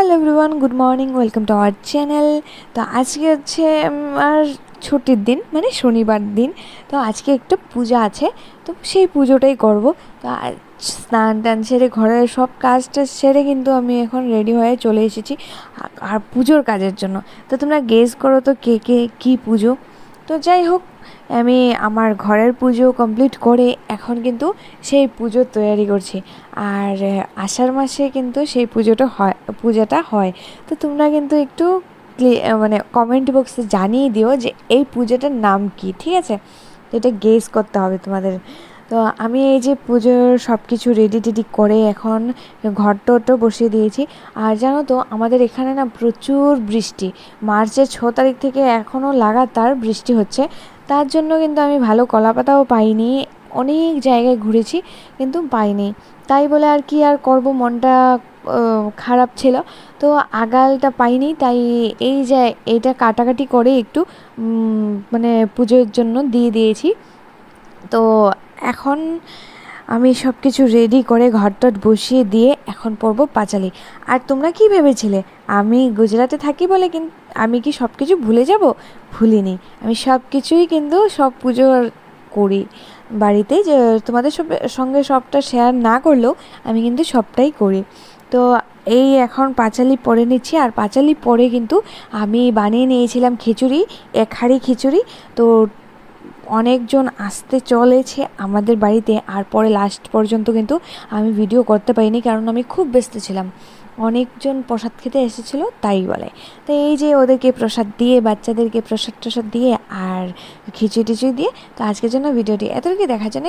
Hello everyone, good morning, welcome to our channel. তো আজকে হচ্ছে আমার ছুটির দিন, মানে শনিবার দিন। তো আজকে একটা পূজা আছে, তো সেই পুজোটাই করব। তো স্নান টান সেরে ঘরের সব কাজটা সেরে কিন্তু আমি এখন রেডি হয়ে চলে এসেছি আর পুজোর কাজের জন্য। তো তোমরা গেস করো তো কে কে কী পুজো। তো যাই হোক, আমি আমার ঘরের পুজো কমপ্লিট করে এখন কিন্তু সেই পুজোর তৈরি করছি। আর আষাঢ় মাসে কিন্তু সেই পূজাটা হয়। তো তোমরা কিন্তু একটু মানে কমেন্ট বক্সে জানিয়ে দিও যে এই পূজাটার নাম কি, ঠিক আছে? এটা গেস করতে হবে তোমাদের। তো আমি এই যে পুজোর সব কিছু রেডি টেডি করে এখন ঘরটা বসিয়ে দিয়েছি। আর জানো তো, আমাদের এখানে না প্রচুর বৃষ্টি। মার্চের 6 তারিখ থেকে এখনও লাগাতার বৃষ্টি হচ্ছে। তার জন্য কিন্তু আমি ভালো কলাপাতাও পাইনি, অনেক জায়গায় ঘুরেছি কিন্তু পাইনি। তাই বলে আর কি আর করব, মনটা খারাপ ছিল। তো আগালটা পাইনি, তাই এই যে এইটা কাটাকাটি করে একটু মানে পুজোর জন্য দিয়ে দিয়েছি। তো এখন আমি সব কিছু রেডি করে ঘরটট বসিয়ে দিয়ে এখন পড়বো পাঁচালি। আর তোমরা কি ভেবেছিলে আমি গুজরাটে থাকি বলে কিন্তু আমি কি সব কিছু ভুলে যাব? ভুলিনি, আমি সব কিছুই কিন্তু সব পুজো করি বাড়িতে। যে তোমাদের সঙ্গে সবটা শেয়ার না করলেও আমি কিন্তু সবটাই করি। তো এই এখন পাঁচালি পরে নিচ্ছি। আর পাঁচালি পরে কিন্তু আমি বানিয়ে নিয়েছিলাম খিচুড়ি, 1 হাঁড়ি খিচুড়ি। তো অনেকজন আসতে চলেছে আমাদের বাড়িতে, আর পরে লাস্ট পর্যন্ত কিন্তু আমি ভিডিও করতে পারিনি, কারণ আমি খুব ব্যস্ত ছিলাম। অনেকজন প্রসাদ খেতে এসেছিলো তাই বলে। তো এই যে ওদেরকে প্রসাদ দিয়ে, বাচ্চাদেরকে প্রসাদ টসাদ দিয়ে আর খিচুড়ি টিচুড়ি দিয়ে, তো আজকের জন্য ভিডিওটি এতটুকু দেখার জন্য